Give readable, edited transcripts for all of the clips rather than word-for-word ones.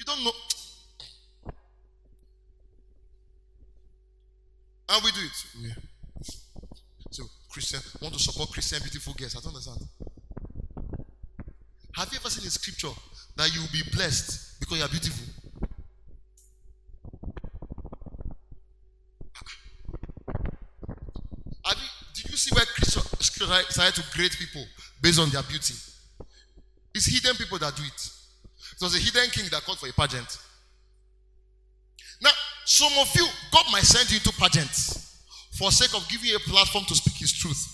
don't know. And we do it. So Christian want to support Christian beautiful girls. I don't understand. Have you ever seen in scripture that you will be blessed because you are beautiful? Did you see where scripture decided to grade people based on their beauty? It's hidden people that do it. It was a hidden king that called for a pageant. Now, some of you, God might send you into pageants for sake of giving you a platform to speak His truth.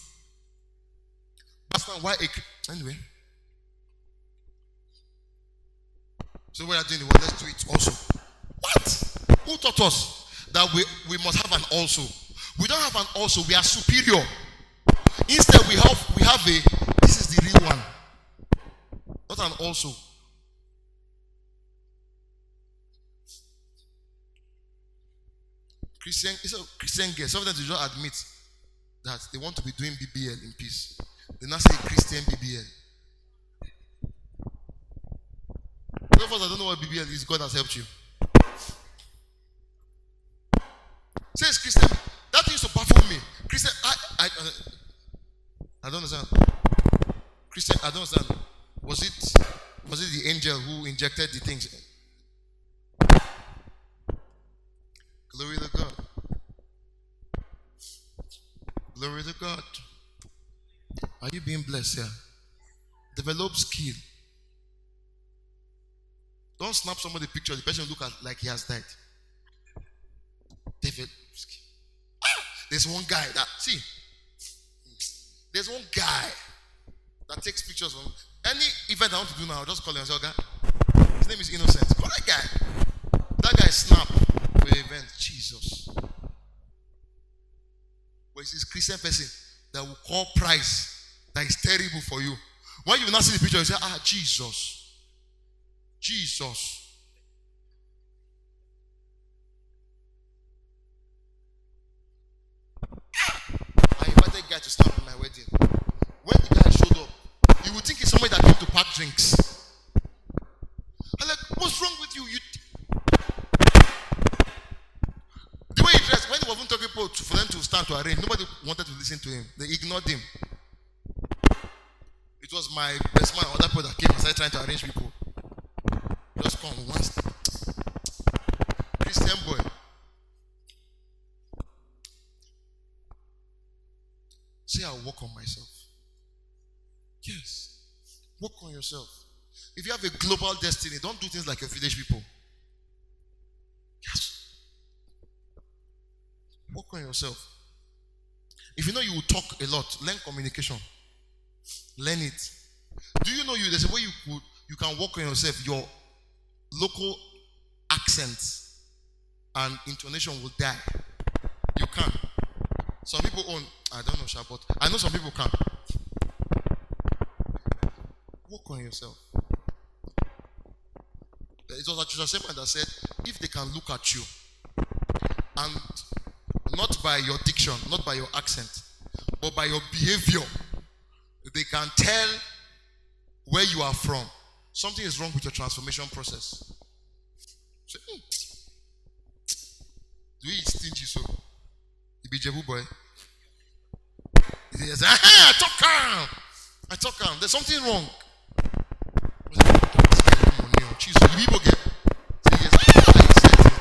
That's not why. Anyway. So we are doing the word. Let's do it also. What? Who taught us that we must have an also? We don't have an also. We are superior. Instead, we have a. This is the real one. Not an also. Christian girls, some of them do not admit that they want to be doing BBL in peace. They now say Christian BBL. Those of us that don't know what BBL is, God has helped you. Says Christian. That used to baffle me. Christian, I don't understand. Christian, I don't understand. Was it the angel who injected the things? Glory to God. Glory to God. Are you being blessed here? Develop skill. Don't snap somebody picture. The person look at like he has died. Develop skill. There's one guy that there's one guy that takes pictures of any event I want to do now. I'll just call him and say, okay. His name is Innocent. Call that guy. That guy snap for the event. Jesus. But it's this Christian person that will call price that is terrible for you. When you not see the picture, you say, Jesus. Jesus. I invited a guy to stand at my wedding. When the guy showed up, you would think it's somebody that came to pack drinks. I'm like, what's wrong with you? The way he dressed, when he was talking for them to stand to arrange, nobody wanted to listen to him. They ignored him. It was my best man or other people that came and started trying to arrange people. Just come once. Christian boy. Say, I'll work on myself. Yes. Work on yourself. If you have a global destiny, don't do things like your village people. Yes. Work on yourself. If you know you will talk a lot, learn communication. Learn it. Do you know there's a way you can work on yourself? Your local accent and intonation will die. You can. Some people own, I don't know, but I know some people can. Work on yourself. It was Patricia Seaman that said, if they can look at you and not by your diction, not by your accent, but by your behavior, they can tell where you are from. Something is wrong with your transformation process. Say, do you eat stingy so? You be Jebu boy. He says, I talk calm. There's something wrong. Jesus, you people get. Say yes, I said it.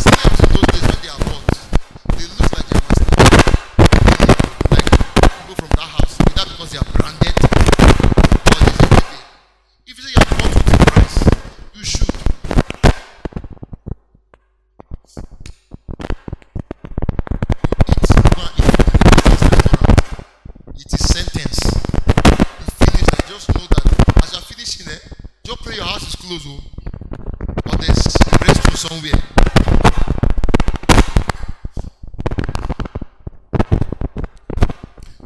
Slaves in those days when they are bought, they look like their master. Like people from that house, without because they are branded. Or they say, okay, if you say you are bought with a price, you should. It is sentence. You finish and just know that as you're finishing it, just pray your house is closed or there's a restroom somewhere.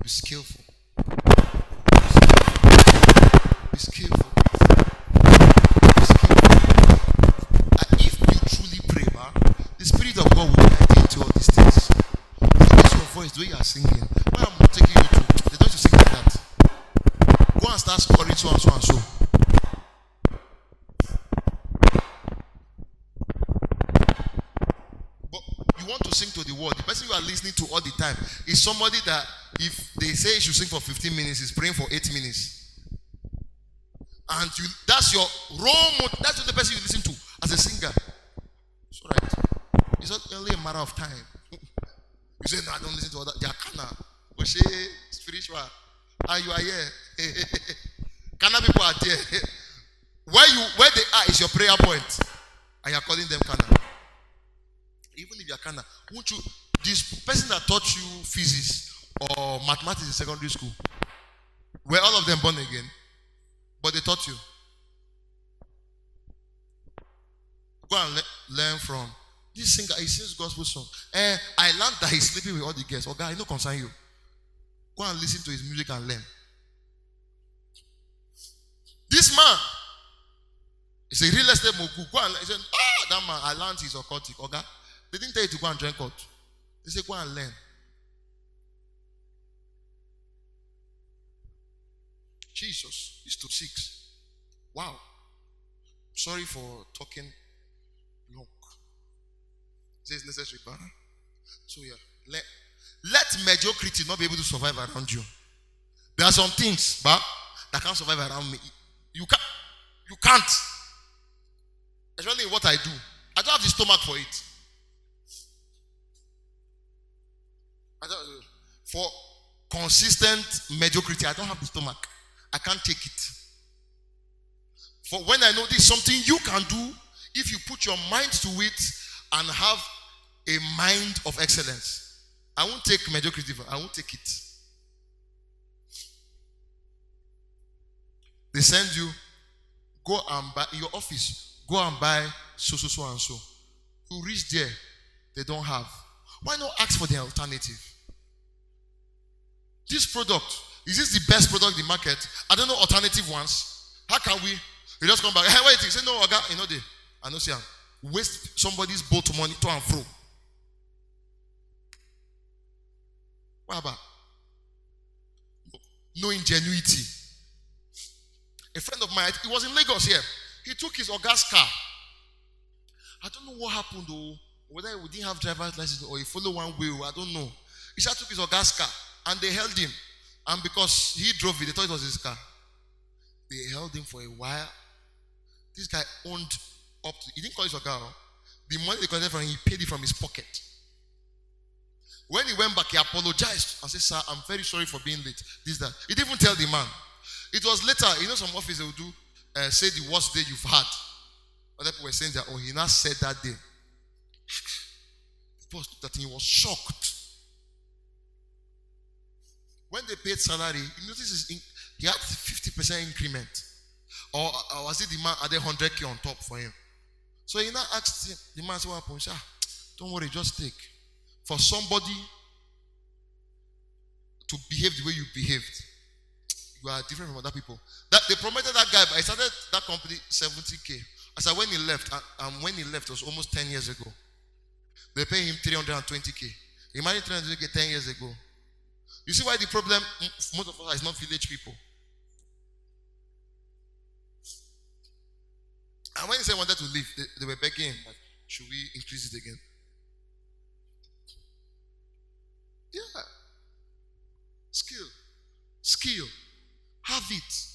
Be skillful. Be skillful. Be skillful. And if you truly pray, the Spirit of God will guide you into all these things. It's your voice, the way you are singing. Why am I taking you to? They don't say so and so and so. But you want to sing to the world. The person you are listening to all the time is somebody that if they say you should sing for 15 minutes, is praying for 8 minutes. And that's your role model. That's the person you listen to as a singer. It's all right. It's not only a matter of time. You say, no, I don't listen to other. They are kana. Oshe, spiritual. And you are here. Kana people are there. Where they are is your prayer point. And you are calling them kana. Even if you are kana, won't you, this person that taught you physics or mathematics in secondary school, were all of them born again? But they taught you. Go and learn from this singer. He sings gospel song. I learned that he's sleeping with all the girls. Oh God, it don't concern you. Go and listen to his music and learn. This man is a real estate mogul. Go and learn. He said, oh, that man, I learned he's occultic. Oh God, they didn't tell you to go and drink out. They said, go and learn. Jesus is to 6. Wow. Sorry for talking long. Is this necessary, brother? So yeah, let mediocrity not be able to survive around you. There are some things, but that can't survive around me. You can't. Especially in what I do. I don't have the stomach for it. For consistent mediocrity, I don't have the stomach. I can't take it. For when I know this is something you can do, if you put your mind to it and have a mind of excellence, I won't take mediocrity. I won't take it. They send you, go and buy in your office, go and buy so and so. You reach there, they don't have. Why not ask for the alternative? This product, is this the best product in the market? I don't know alternative ones. How can we? You just come back. Hey, what do you think? Say no, you know they. I know, see, waste somebody's boat money to and fro. What about? No ingenuity. A friend of mine, he was in Lagos here. He took his Oga's car. I don't know what happened though. Whether he didn't have driver's license or he followed one wheel, I don't know. He just took his Oga's car and they held him. And because he drove it, they thought it was his car. They held him for a while. This guy owned up to, he didn't call it Oga. The money they collected from him, he paid it from his pocket. When he went back, he apologized and said, sir, I'm very sorry for being late. This, that. He didn't even tell the man. It was later, some office they will do, say the worst day you've had. Other people were saying that, he now said that day. The boss looked at him, he was shocked. When they paid salary, you notice he had 50% increment. Or was it the man added 100K on top for him? So he now asked him, the man said, what happened? He said, don't worry, just take. For somebody to behave the way you behaved, you are different from other people. That they promoted that guy, but I started that company 70K. I said when he left, and when he left, it was almost 10 years ago. They paid him 320K. He married 320K 10 years ago. You see why the problem, most of us is not village people. And when he said he wanted to leave, they were begging him, like, should we increase it again? Yeah. Skill. Have it.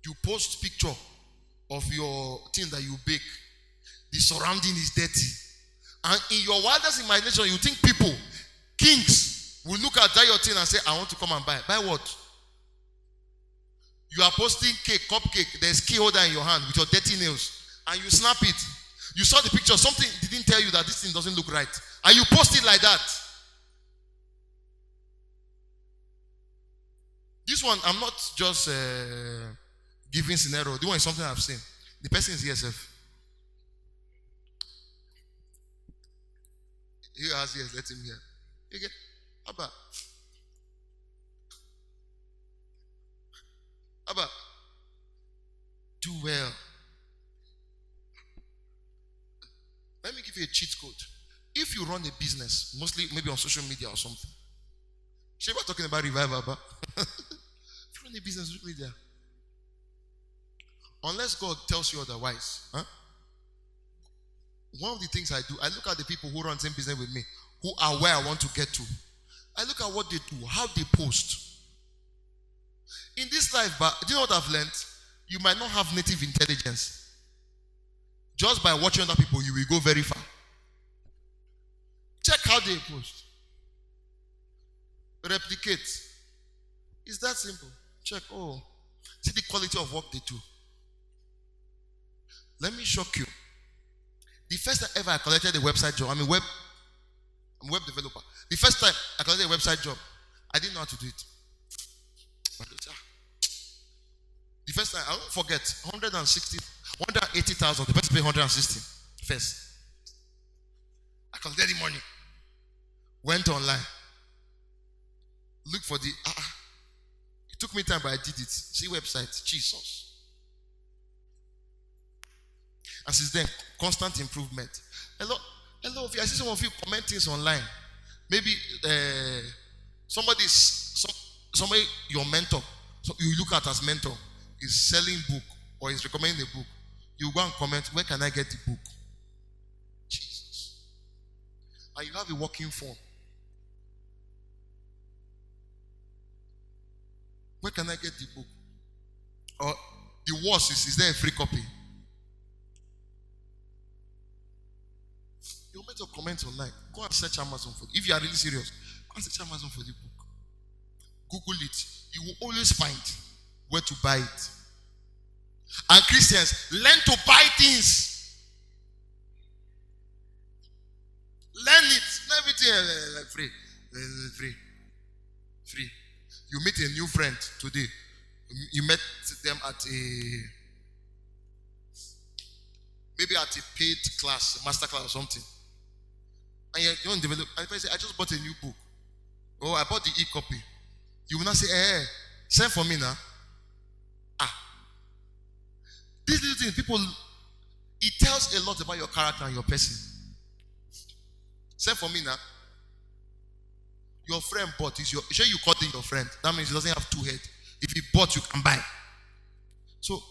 You post picture of your thing that you bake. The surrounding is dirty. And in your wildest imagination, you think people, kings, will look at that your thing and say, I want to come and buy. Buy what? You are posting cake, cupcake, there's key holder in your hand with your dirty nails. And you snap it. You saw the picture, something didn't tell you that this thing doesn't look right. And you post it like that. This one, I'm not just giving scenario. This one is something I've seen. The person is ESF. He has yes, let him hear. Okay. Abba. Do well. Let me give you a cheat code. If you run a business, mostly maybe on social media or something. We're talking about revival, Abba. If you run a business, social media, Unless God tells you otherwise. Huh? One of the things I do, I look at the people who run the same business with me, who are where I want to get to. I look at what they do, how they post. In this life, but do you know what I've learned? You might not have native intelligence. Just by watching other people, you will go very far. Check how they post. Replicate. It's that simple. Check. Oh, see the quality of work they do. Let me shock you. The first time ever I collected a website job, I'm a web developer. The first time I collected a website job, I didn't know how to do it. The first time, I won't forget, 180,000. The person paid 160 first. I collected the money. Went online. Look for the. It took me time, but I did it. See website, Jesus. And since then, constant improvement. Hello, if I see some of you comment things online, maybe somebody, your mentor, so you look at as mentor, is selling book or is recommending a book. You go and comment, where can I get the book? Jesus. And you have a working phone. Where can I get the book? Or the worst is there a free copy? You want to comment online. Go and search Amazon for it. If you are really serious, go and search Amazon for the book. Google it. You will always find where to buy it. And Christians, learn to buy things. Learn it. Everything free. Free. You meet a new friend today. You met them at maybe at a paid class, a master class or something. And you don't develop. And I say, I just bought a new book. Oh, I bought the e-copy. You will not say, send for me now. These little things, people, it tells a lot about your character and your person. Send for me now. Your friend bought. Sure you called it your friend. That means he doesn't have two heads. If he bought, you can buy. So,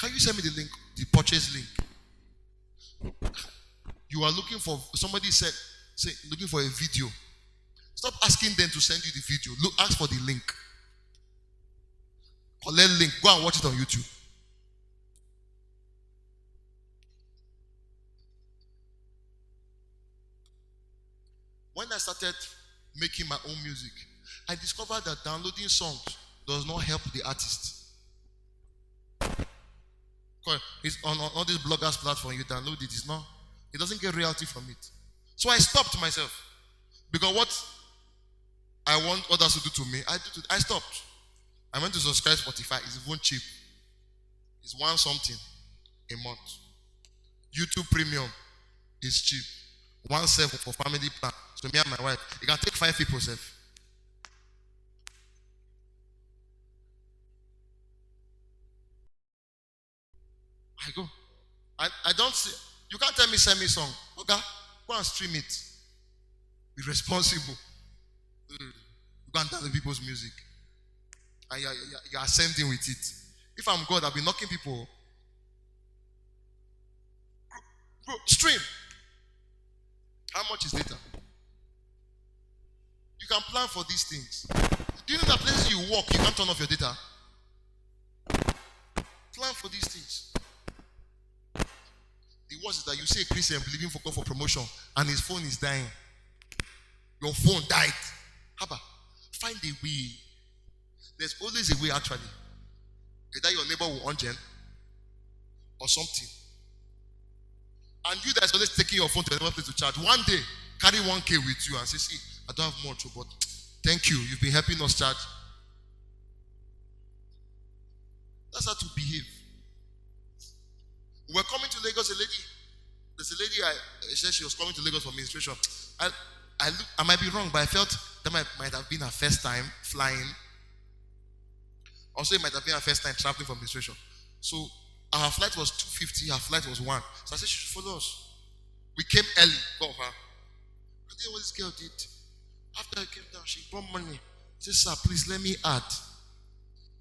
can you send me the link, the purchase link? You are looking for, somebody said, looking for a video. Stop asking them to send you the video. Ask for the link. Collect link. Go and watch it on YouTube. When I started making my own music, I discovered that downloading songs does not help the artist. It's on all these bloggers platform, you download it, it doesn't get royalty from it. So I stopped myself. Because what I want others to do to me, I stopped. I went to subscribe Spotify. It's even cheap. It's one something a month. YouTube Premium is cheap. 1.7 for family plan. So me and my wife, you can take 5 people, safe. I go. I don't see. You can't tell me send me song. Okay, go and stream it. Be responsible. You can't tell the people's music. And you are sending with it. If I'm God, I'll be knocking people. Bro, stream. How much is data? You can plan for these things. Do you know that places you walk, you can't turn off your data? Plan for these things. The worst is that you see a Christian believing for God for promotion and his phone is dying. Your phone died. Haba, find a way. There's always a way actually. Either your neighbor will ungen or something. And you that's always taking your phone to another place to charge. One day, carry 1K with you and say, see, I don't have much, but thank you. You've been helping us charge. That's how to behave. We're coming to Lagos, there's a lady, I said she was coming to Lagos for administration. I might be wrong, but I felt that might have been her first time flying. Also, it might have been her first time traveling for administration. So, our flight was 2:50, her flight was 1. So I said, she should follow us. We came early, got her. I did what this girl did. After I came down, she brought money. She said, sir, please let me add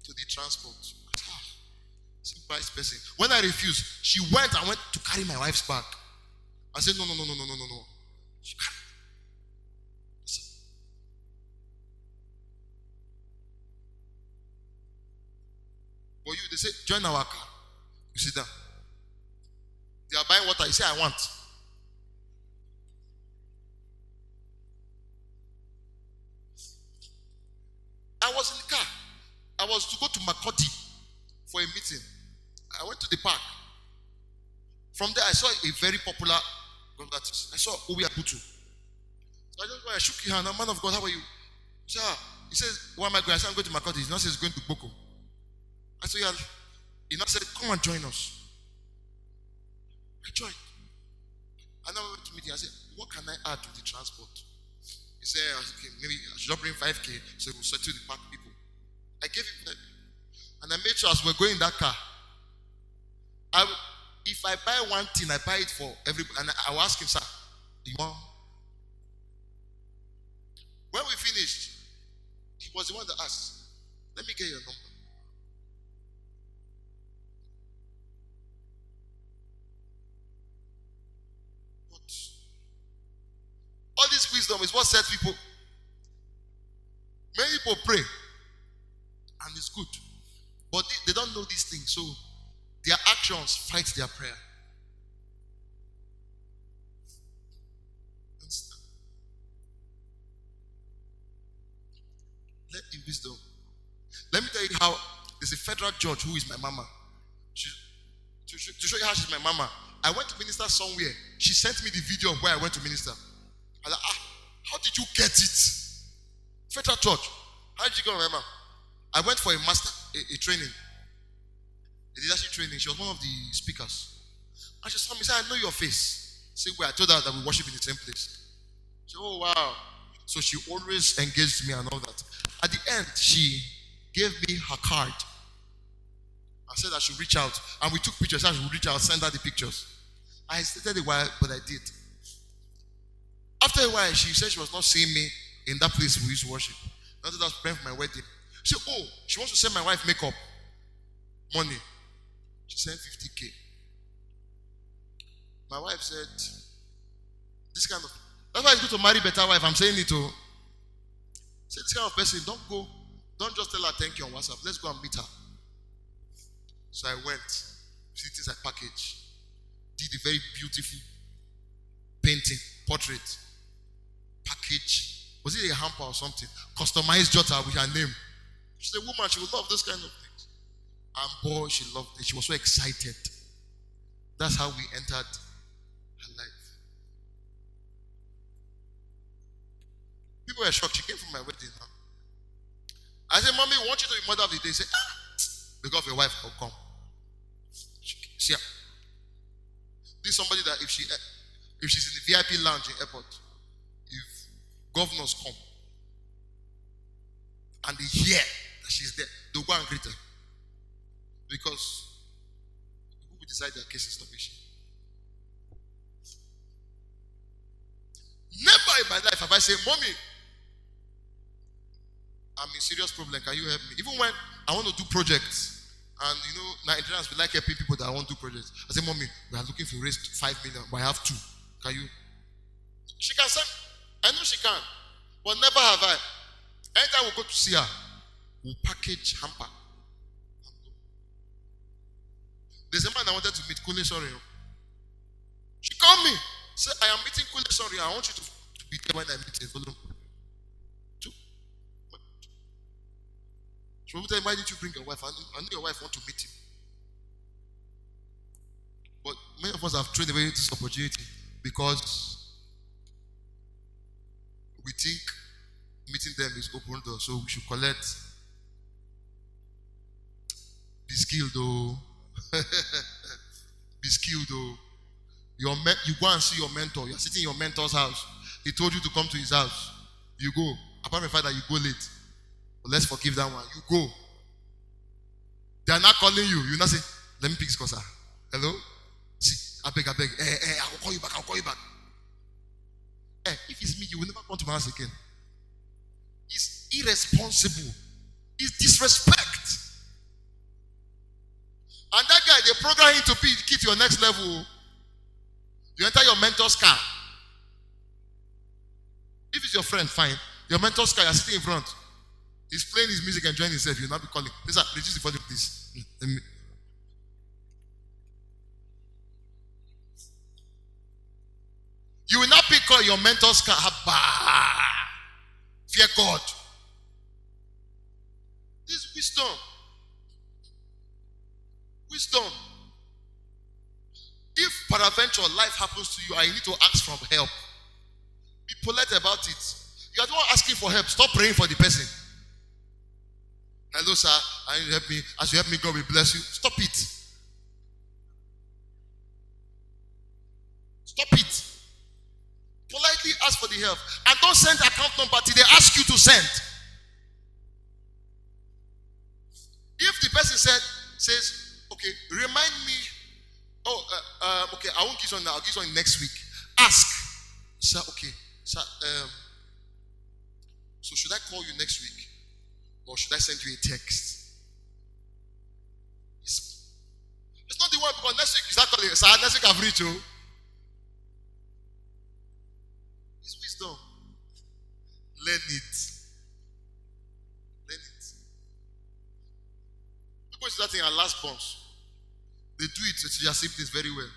to the transport. I said, Surprise person. When I refused, she went to carry my wife's bag. I said, no. She carried. For you, they say, join our car. You sit down. They are buying water. You say, I want. I was in the car. I was to go to Makodi for a meeting. I went to the park. From there, I saw a very popular God artist. I saw Obi Abutu. So I just went, I shook his hand. Man of God, how are you? He said, he says, where am I going? I said, I'm going to Makodi. He now says, he's going to Boko. I said, yeah. He now said, come and join us. I joined. I now went to meeting. I said, what can I add to the transport? He said, okay, maybe I should not bring 5K so we'll settle the park people. I gave him that. And I made sure as we're going in that car, if I buy one thing, I buy it for everybody. And I will ask him, sir, you want? When we finished, he was the one that asked, let me get your number. But all this wisdom is what sets people. Many people pray, and it's good. But they don't know these things, so their actions fight their prayer. Let the wisdom. Let me tell you how there's a federal judge who is my mama. To show you how she's my mama, I went to minister somewhere. She sent me the video of where I went to minister. I was like, how did you get it? Federal judge. How did you go, mama? I went for a training. A leadership training. She was one of the speakers. And she saw me, said, I know your face. See where I told her that we worship in the same place. She said, oh wow. So she always engaged me and all that. At the end, she gave me her card. I said I should reach out. And we took pictures. I should reach out, send her the pictures. I hesitated a while, but I did. After a while, she said she was not seeing me in that place we used to worship. After that, I was praying for my wedding. She said, oh, she wants to send my wife makeup money. She sent 50K. My wife said, this kind of, that's why it's good to marry better wife. I'm saying it to say this kind of person, don't just tell her thank you on WhatsApp. Let's go and meet her. So I went, see things I packaged, did a very beautiful painting, portrait, package. Was it a hamper or something? Customized jotter with her name. She's a woman, she will love those kind of things. And boy, she loved it. She was so excited. That's how we entered her life. People were shocked. She came from my wedding. Huh? I said, Mommy, we want you to be mother of the day. She said, because your wife will come. See, this is somebody that if she's in the VIP lounge in airport, if governors come and they hear that she's there, they'll go and greet her. Because people will decide their case is not issue. Never in my life have I said, Mommy, I'm in serious problem. Can you help me? Even when I want to do projects, and Nigerians we like helping people that want to do projects. I say, Mommy, we are looking to raise 5 million, but I have 2. Can you? She can send. I know she can, but never have I. Anytime we go to see her, we'll package hamper. There's a man I wanted to meet, Kule Sorry. She called me. Said, I am meeting Kule Sorry. I want you to be there when I meet him. Two. So we tell him, why did you bring your wife? I know your wife want to meet him. But many of us have thrown away this opportunity because we think meeting them is open door. So we should collect. Be skilled though. Be skilled though. You go and see your mentor. You're sitting in your mentor's house. He told you to come to his house. You go. Apart from the fact that you go late. But let's forgive that one. You go. They are not calling you. You not say, let me pick this call, sir. Hello? See, I beg. I will call you back. If it's me, you will never come to my house again. It's irresponsible. It's disrespect. And that guy, they program him to keep your next level. You enter your mentor's car. If it's your friend, fine. Your mentor's car, you're sitting in front. He's playing his music, enjoying himself. You'll not be calling. Listen, reduce the volume, please. You will not pick up your mentor's car. Fear God. This is wisdom. Wisdom. If peradventure life happens to you and you need to ask for help, be polite about it. You are the one asking for help. Stop praying for the person. Hello, sir. I need you to help me. As you help me, God will bless you. Stop it. Stop it. Politely ask for the help. And don't send account number till they ask you to send. If the person says, okay, remind me. Okay, I won't give you now. I'll give you next week. Ask. Sir, okay. Sir, so should I call you next week? Or should I send you a text? It's not the one because next week you start calling. Sir, next week I've reached you. It's wisdom. Learn it. Learn it. Look at that thing at last bunch. They do it to your siblings very well.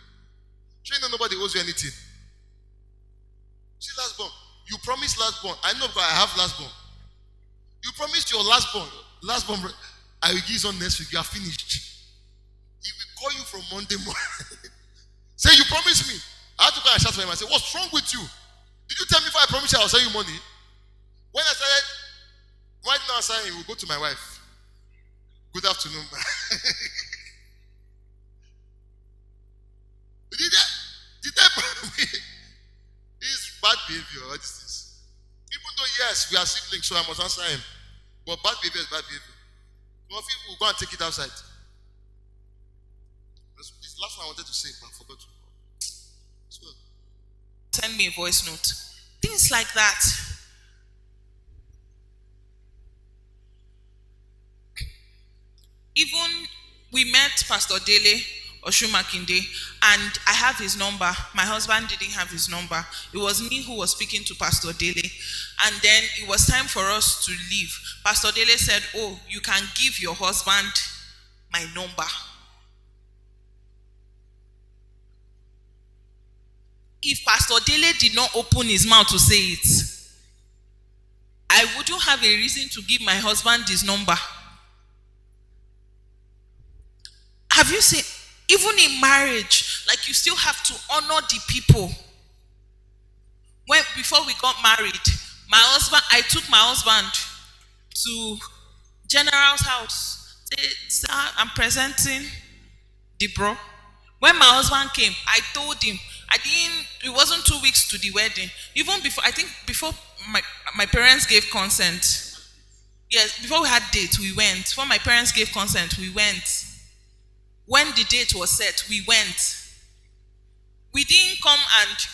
Sure, you know nobody owes you anything. See, last born. You promised last born. I know, but I have last born. You promised your last born. Last born, I will give you on next week. You are finished. He will call you from Monday morning. Say, you promised me. I had to go and shout for him. I said, what's wrong with you? Did you tell me if I promised you I'll send you money? When I started, right now I said, we'll go to my wife. Good afternoon. Did that? It's bad behavior, all these things. Even though, yes, we are siblings, so I must answer him. But bad behavior is bad behavior. Some of you will go and take it outside. This last one I wanted to say, but I forgot to. Send me a voice note. Things like that. Even we met Pastor Dele Oshumakinde, and I have his number. My husband didn't have his number. It was me who was speaking to Pastor Dele. And then it was time for us to leave. Pastor Dele said, oh, you can give your husband my number. If Pastor Dele did not open his mouth to say it, I wouldn't have a reason to give my husband his number. Have you seen, even in marriage, like you still have to honor the people. Before we got married, I took my husband to General's house. Say, sir, I'm presenting the bro. When my husband came, I told him, it wasn't 2 weeks to the wedding. Even before my parents gave consent. Yes, before we had date, we went. Before my parents gave consent, we went. When the date was set, we went. We didn't come and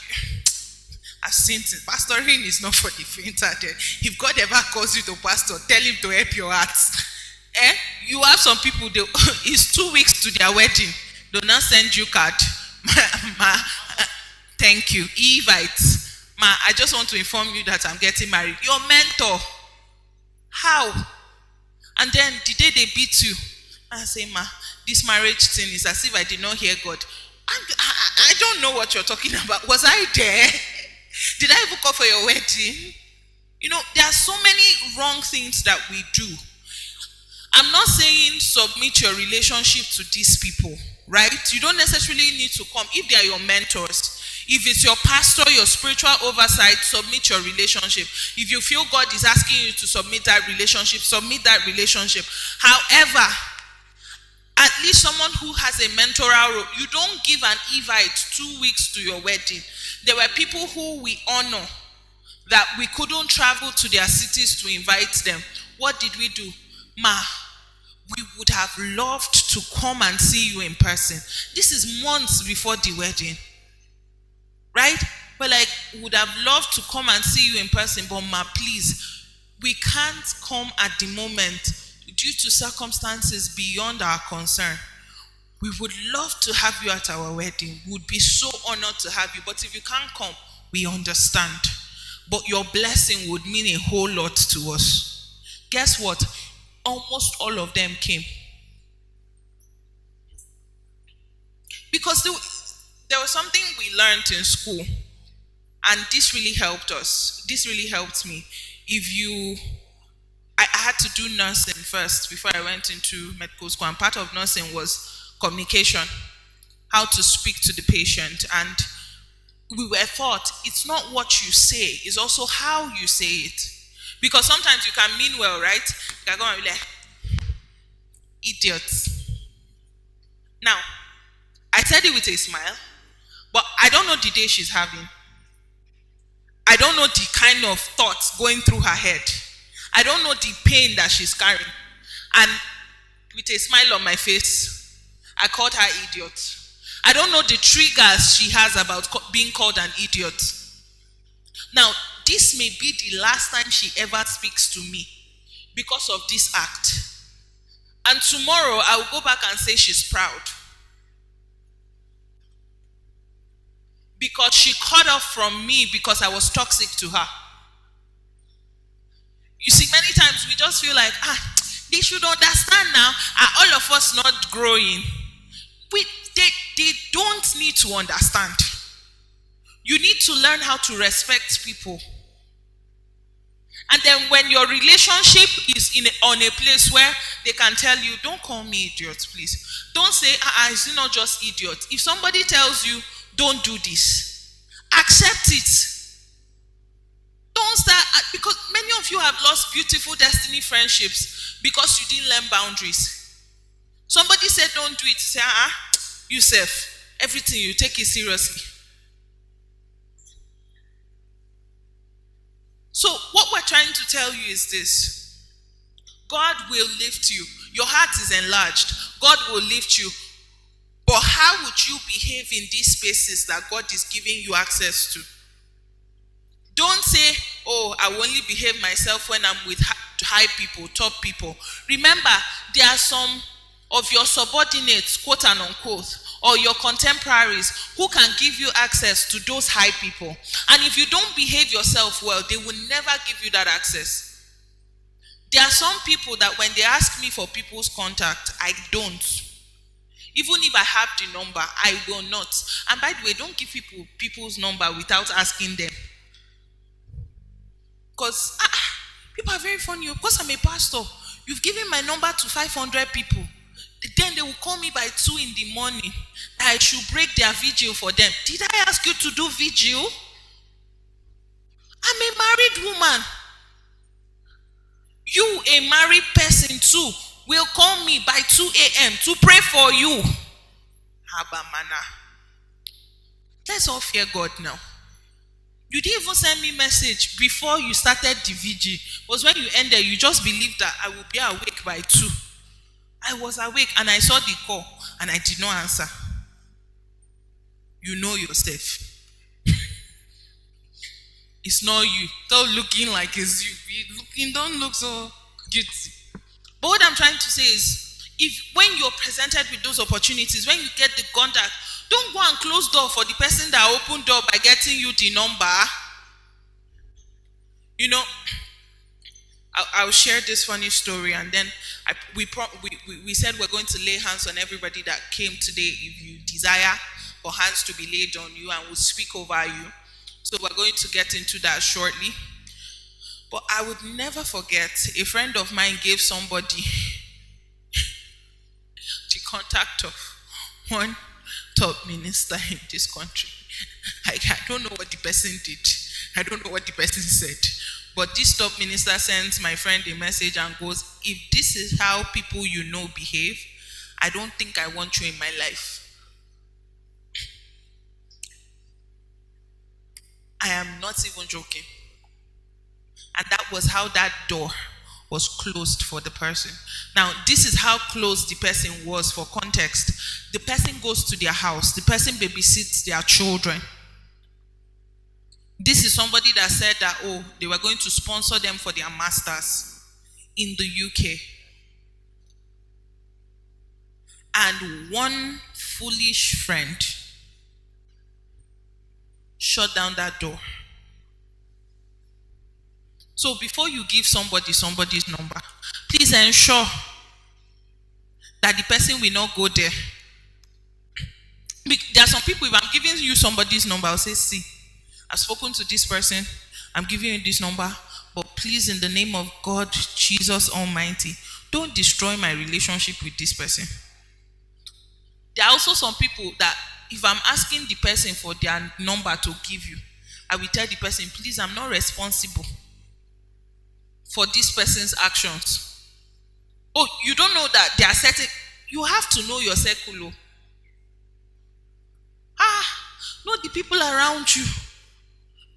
I've seen it. Pastoring is not for the faint-hearted. If God ever calls you to pastor, tell him to help your heart. You have some people, it's 2 weeks to their wedding. Do not send you card. Thank you. Evite. I just want to inform you that I'm getting married. Your mentor. How? And then the day they beat you, I say, this marriage thing is as if I did not hear God. I don't know what you're talking about. Was I there? Did I even call for your wedding? You know, there are so many wrong things that we do. I'm not saying submit your relationship to these people, right? You don't necessarily need to come if they are your mentors. If it's your pastor, your spiritual oversight, submit your relationship. If you feel God is asking you to submit that relationship, submit that relationship. However, at least someone who has a mentoral role, you don't give an invite 2 weeks to your wedding. There were people who we honor that we couldn't travel to their cities to invite them. What did we do? We would have loved to come and see you in person. This is months before the wedding. Right? But would have loved to come and see you in person, but please, we can't come at the moment due to circumstances beyond our concern. We would love to have you at our wedding. We would be so honored to have you. But if you can't come, we understand. But your blessing would mean a whole lot to us. Guess what? Almost all of them came. Because there was something we learned in school. And this really helped us. This really helped me. I had to do nursing first before I went into medical school. And part of nursing was communication, how to speak to the patient. And we were taught it's not what you say, it's also how you say it. Because sometimes you can mean well, right? You can go and be like, idiots. Now, I said it with a smile, but I don't know the day she's having. I don't know the kind of thoughts going through her head. I don't know the pain that she's carrying. And with a smile on my face, I called her idiot. I don't know the triggers she has about being called an idiot. Now, this may be the last time she ever speaks to me because of this act. And tomorrow, I will go back and say she's proud. Because she cut off from me because I was toxic to her. You see, many times we just feel like, they should understand now. Are all of us not growing? They don't need to understand. You need to learn how to respect people. And then when your relationship is on a place where they can tell you, don't call me idiot, please. Don't say, is it not just idiot? If somebody tells you, don't do this, accept it. Don't start, because many of you have lost beautiful destiny friendships because you didn't learn boundaries. Somebody said don't do it. Say, you self, everything you take it seriously. So what we're trying to tell you is this. God will lift you. Your heart is enlarged. God will lift you. But how would you behave in these spaces that God is giving you access to? Don't say, I will only behave myself when I'm with high people, top people. Remember, there are some of your subordinates, quote and unquote, or your contemporaries who can give you access to those high people. And if you don't behave yourself well, they will never give you that access. There are some people that when they ask me for people's contact, I don't. Even if I have the number, I will not. And by the way, don't give people's number without asking them. Because people are very funny. Because I'm a pastor, you've given my number to 500 people. Then they will call me by 2 in the morning. I should break their vigil for them. Did I ask you to do vigil? I'm a married woman. You, a married person too, will call me by 2 a.m. to pray for you. Habamana. Let's all fear God now. You didn't even send me message before you started the vigil. It was when you ended, you just believed that I would be awake by 2. I was awake and I saw the call and I did not answer. You know yourself. It's not you. Stop looking like it's you. Don't look so guilty. But what I'm trying to say is, when you're presented with those opportunities, when you get the contact, don't go and close door for the person that opened door by getting you the number. You know, I'll share this funny story, and then we said we're going to lay hands on everybody that came today. If you desire for hands to be laid on you, and we'll speak over you. So we're going to get into that shortly. But I would never forget, a friend of mine gave somebody the contact of one top minister in this country. I don't know what the person did. I don't know what the person said. But this top minister sends my friend a message and goes, if this is how people you know behave, I don't think I want you in my life. I am not even joking. And that was how that door was closed for the person. Now, this is how close the person was. For context, the person goes to their house. The person babysits their children. This is somebody that said that, they were going to sponsor them for their masters in the UK. and one foolish friend shut down that door. So before you give somebody somebody's number, please ensure that the person will not go there. There are some people, if I'm giving you somebody's number, I'll say, see, I've spoken to this person, I'm giving you this number, but please, in the name of God, Jesus Almighty, don't destroy my relationship with this person. There are also some people that if I'm asking the person for their number to give you, I will tell the person, please, I'm not responsible for this person's actions. Oh, you don't know that they are certain. You have to know your circle. Know the people around you,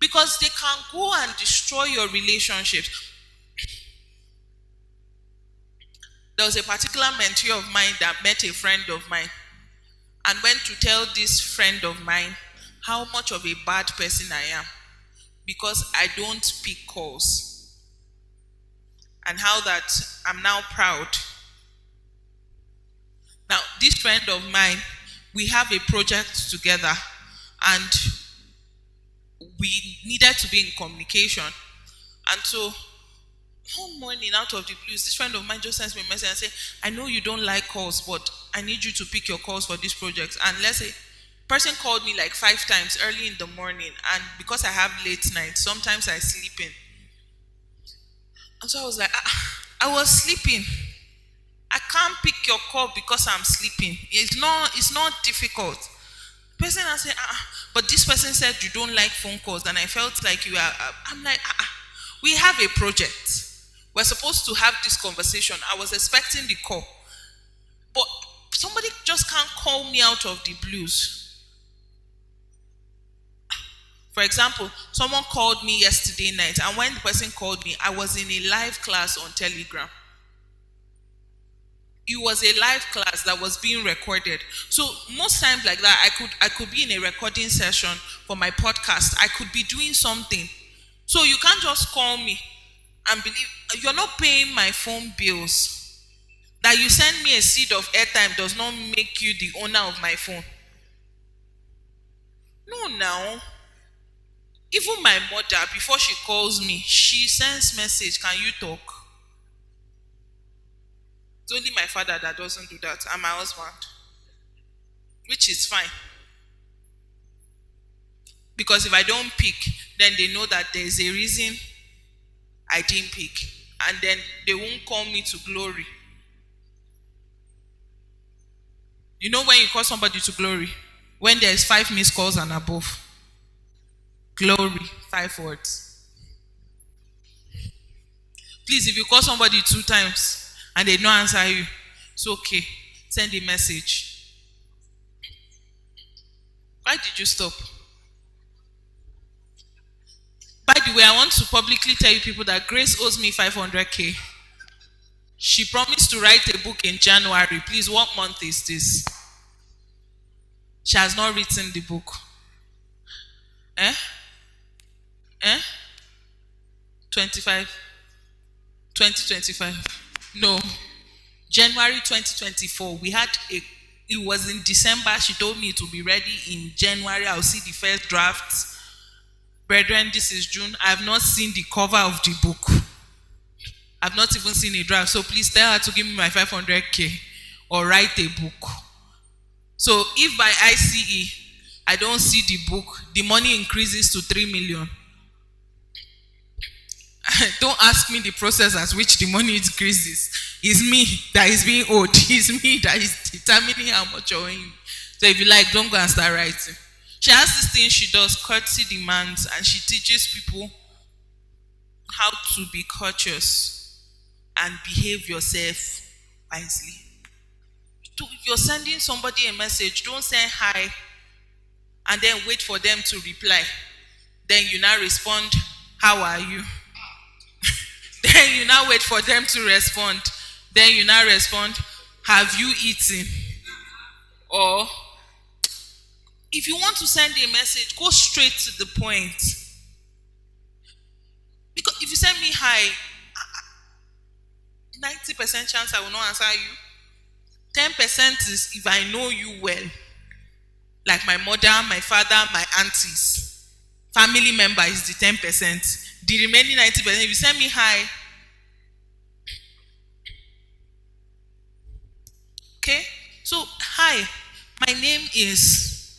because they can go and destroy your relationships. There was a particular mentee of mine that met a friend of mine and went to tell this friend of mine how much of a bad person I am because I don't pick calls, and how that I'm now proud. Now, this friend of mine, we have a project together and we needed to be in communication. And so one morning, out of the blues, this friend of mine just sends me a message and says, I know you don't like calls, but I need you to pick your calls for this project. And let's say person called me like 5 times early in the morning, and because I have late nights, sometimes I sleep in. And so I was like, I was sleeping. I can't pick your call because I'm sleeping. It's not difficult. The person I said, but this person said you don't like phone calls, and I felt like you are. I'm like, we have a project. We're supposed to have this conversation. I was expecting the call, but somebody just can't call me out of the blues. For example, someone called me yesterday night, and when the person called me, I was in a live class on Telegram. It was a live class that was being recorded. So most times like that, I could be in a recording session for my podcast. I could be doing something. So you can't just call me and believe you're not paying my phone bills. That you send me a seed of airtime does not make you the owner of my phone. No, now. Even my mother, before she calls me, she sends message, can you talk? It's only my father that doesn't do that, and my husband, which is fine. Because if I don't pick, then they know that there's a reason I didn't pick, and then they won't call me to glory. You know when you call somebody to glory? When there's 5 missed calls and above. Glory, 5 words. Please, if you call somebody 2 times, and they don't answer you, it's okay. Send a message. Why did you stop? By the way, I want to publicly tell you people that Grace owes me 500K. She promised to write a book in January. Please, what month is this? She has not written the book. 2025. No. January 2024. It was in December. She told me it will be ready in January. I'll see the first drafts. Brethren, this is June. I have not seen the cover of the book. I've not even seen a draft. So please tell her to give me my 500K or write a book. So if by ICE I don't see the book, the money increases to 3 million. Don't ask me the process as which the money increases. It's me that is being owed. It's me that is determining how much you're owing. So if you like, don't go and start writing. She has this thing she does, courtesy demands, and she teaches people how to be courteous and behave yourself wisely. You're sending somebody a message, don't send hi and then wait for them to reply. Then you now respond, how are you? Then you now wait for them to respond. Then you now respond, have you eaten? Or if you want to send a message, go straight to the point. Because if you send me hi, 90% chance I will not answer you. 10% is if I know you well, like my mother, my father, my aunties. Family member is the 10%. The remaining 90%, if you send me hi, okay? So, hi, my name is,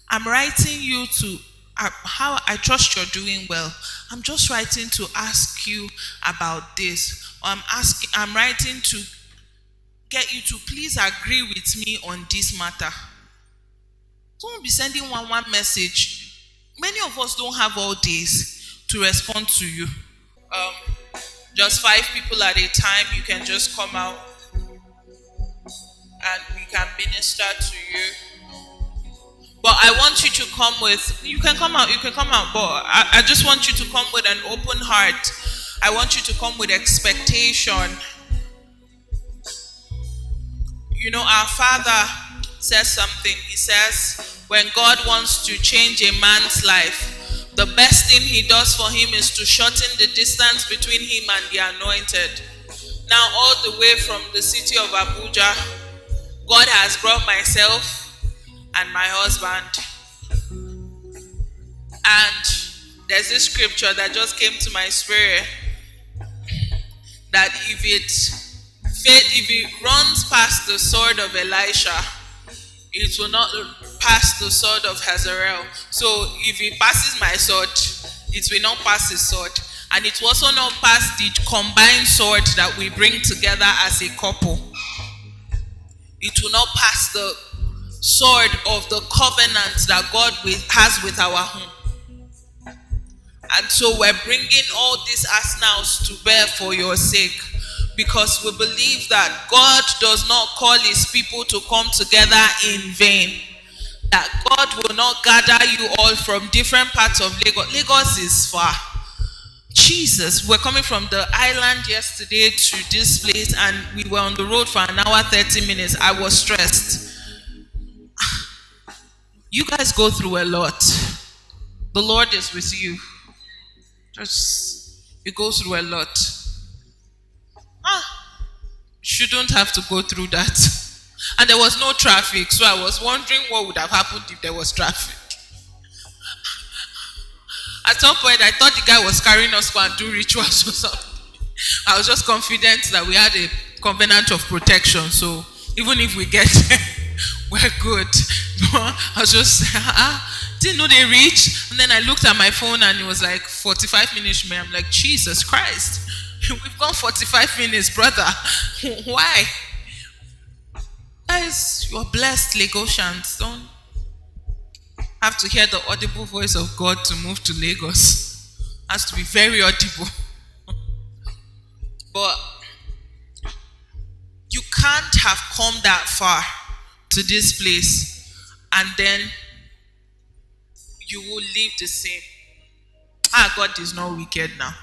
I'm writing you to, how I trust you're doing well. I'm just writing to ask you about this. Or I'm writing to get you to please agree with me on this matter. Don't be sending one message. Many of us don't have all days to respond to you. Just 5 people at a time, you can just come out and we can minister to you. But I want you to come with, you can come out, but I just want you to come with an open heart. I want you to come with expectation. You know, our Father says something. He says, when God wants to change a man's life, the best thing he does for him is to shorten the distance between him and the anointed. Now, all the way from the city of Abuja, God has brought myself and my husband. And there's this scripture that just came to my spirit, that if it runs past the sword of Elisha, it will not pass the sword of Hazael. So if it passes my sword, it will not pass his sword. And it will also not pass the combined sword that we bring together as a couple. It will not pass the sword of the covenant that God has with our home. And so we're bringing all these arsenals to bear for your sake, because we believe that God does not call his people to come together in vain. That God will not gather you all from different parts of Lagos. Lagos is far. Jesus, we're coming from the island yesterday to this place, and we were on the road for an hour, 30 minutes. I was stressed. You guys go through a lot. The Lord is with you. You go through a lot. Shouldn't have to go through that. And there was no traffic, so I was wondering what would have happened if there was traffic. At some point, I thought the guy was carrying us to go and do rituals or something. I was just confident that we had a covenant of protection, so even if we get there, we're good. I was just, didn't know they reached. And then I looked at my phone and it was like 45 minutes. I'm like, Jesus Christ. We've gone 45 minutes, brother. Why? Guys, you're blessed, Lagosians. Don't have to hear the audible voice of God to move to Lagos. Has to be very audible. But you can't have come that far to this place and then you will live the same. God is not wicked now.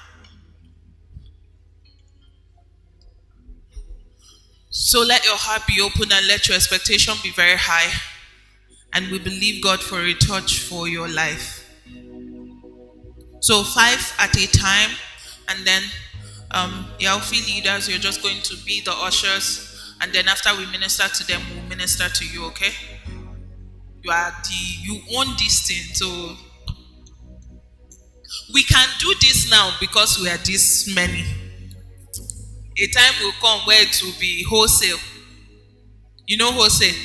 So let your heart be open and let your expectation be very high. And we believe God for a touch for your life. So 5 at a time. And then Yaufi leaders, you're just going to be the ushers. And then after we minister to them, we'll minister to you, okay? You own this thing. So we can do this now because we are this many. A time will come where it will be wholesale. You know wholesale?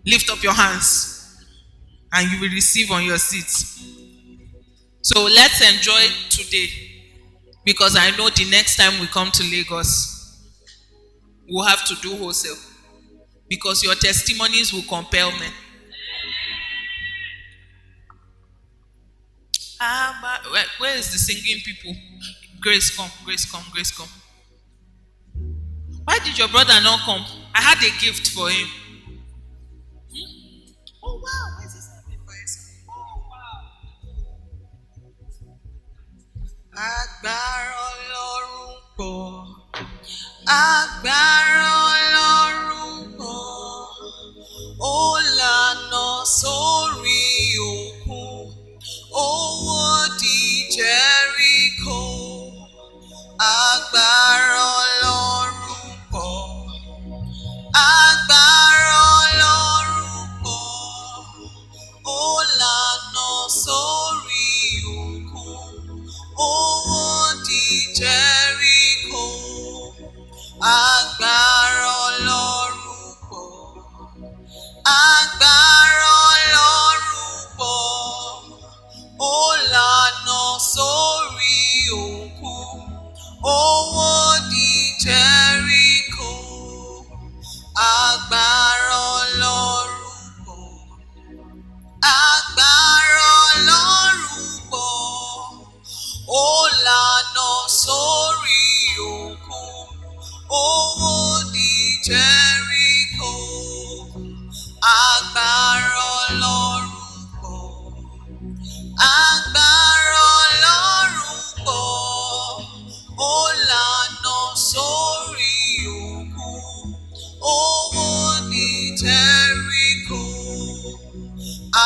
Lift up your hands and you will receive on your seats. So let's enjoy today, because I know the next time we come to Lagos, we'll have to do wholesale, because your testimonies will compel me. Where is the singing people? Grace come, Grace come, Grace come. Why did your brother not come? I had a gift for him. Oh wow, where is this happening for yourself? Oh wow. Agbára Ọlọ́run pọ̀. Agbára Ọlọ́run pọ̀. Ó lànà sórí òkun. Ó wọ́dì Jericho. Agbára Ọlọ́run pọ̀. Agbára Ọlọ́run pọ̀. Agbára Ọlọ́run pọ̀. Ó lànà sórí òkun. Ó wọ́dì Jẹ́ríkò. Agbára Ọlọ́run pọ̀. Agbára Ọlọ́run pọ̀. Ó lànà sórí òkun. Ó wọ́dì Jẹ́ríkò. Agbára Ọlọ́run pọ̀. Agbára Ọlọ́run pọ̀. Ó lànà sórí òkun. Ó wọ́dì Jẹ́ríkò.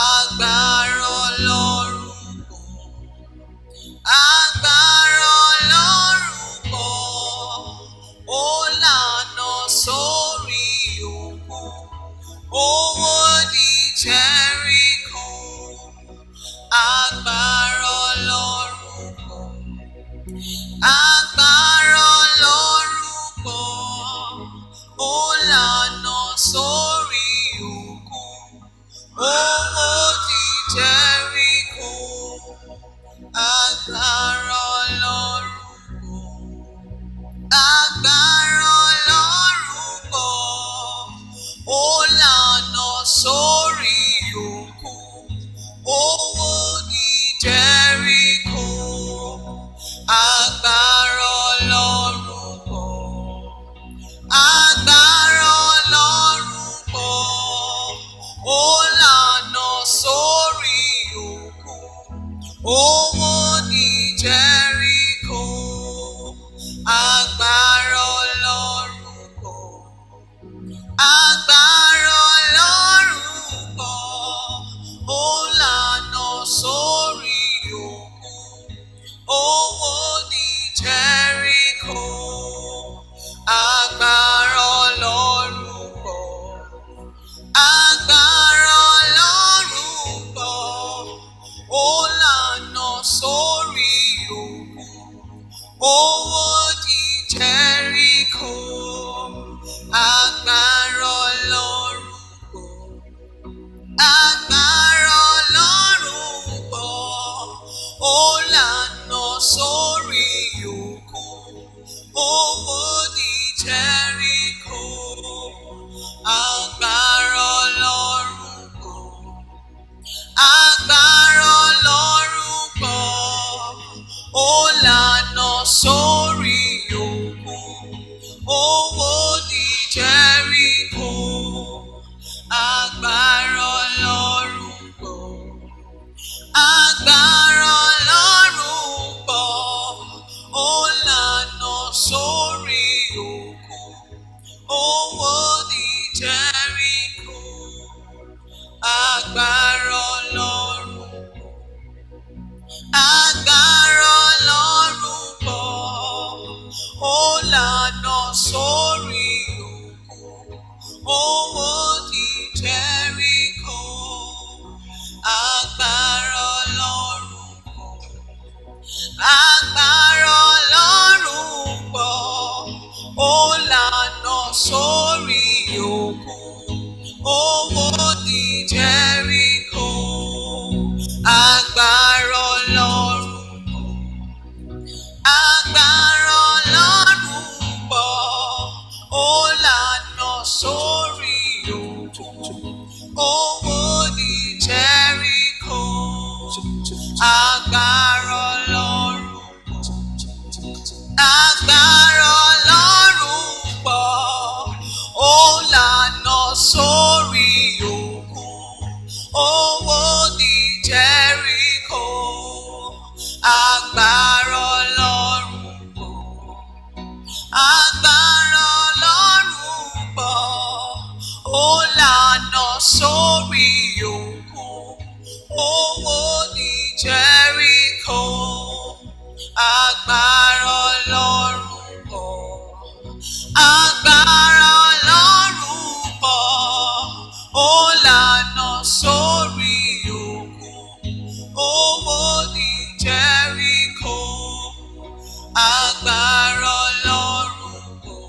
Agbára Ọlọ́run pọ̀. Agbára Ọlọ́run pọ̀. Ó lànà sórí òkun. Ó wọ́dì Jẹ́ríkò. Agbára Ọlọ́run pọ̀. Agbára Ọlọ́run pọ̀. Ó lànà sórí òkun. Ó wọ́dì Jẹ́ríkò. Agbára Ọlọ́run pọ̀. Agbára Ọlọ́run pọ̀. Ó lànà sórí òkun. Ó wọ́dì Jẹ́ríkò. Agbára Ọlọ́run pọ̀. Agbára Ọlọ́run pọ̀. Ó lànà sórí òkun. Ó wọ́dì Jẹ́ríkò. Agbára Ọlọ́run pọ̀. Agbára Ọlọ́run pọ̀. Ó lànà sórí òkun. Ó wọ́dì Jẹ́ríkò. Agbára Ọlọ́run pọ̀. Agbára Ọlọ́run pọ̀. Ó lànà sórí òkun. Ó wọ́dì Jẹ́ríkò. Agbára Ọlọ́run pọ̀. Agbára Ọlọ́run pọ̀. Ó lànà sórí òkun. Ó wọ́dì Jẹ́ríkò. Agbára Ọlọ́run pọ̀. Agbára Ọlọ́run pọ̀. Ó lànà sórí òkun. Ó wọ́dì Jẹ́ríkò. Agbára Ọlọ́run pọ̀. Agbára Ọlọ́run pọ̀. Ó lànà sórí òkun. Ó wọ́dì Jẹ́ríkò. Agbára Ọlọ́run pọ̀. Agbára Ọlọ́run pọ̀. Ó lànà sórí òkun. Ó wọ́dì Jẹ́ríkò. Agbára Ọlọ́run pọ̀. Agbára Ọlọ́run pọ̀. Ó lànà sórí òkun. Ó wọ́dì Jẹ́ríkò. Agbára Ọlọ́run pọ̀. Agbára Ọlọ́run pọ̀. Ó lànà sórí òkun. Ó wọ́dì Jẹ́ríkò. Agbára Ọlọ́run pọ̀. Agbára Ọlọ́run pọ̀. Ó lànà sórí òkun. Ó wọ́dì Jẹ́ríkò. Agbára Ọlọ́run pọ̀. Agbára Ọlọ́run pọ̀. Ó lànà sórí òkun. Ó wọ́dì Jẹ́ríkò. Agbára Ọlọ́run pọ̀. Agbára Ọlọ́run pọ̀. Ó lànà sórí òkun. Ó wọ́dì Jẹ́ríkò. Agbára Ọlọ́run pọ̀.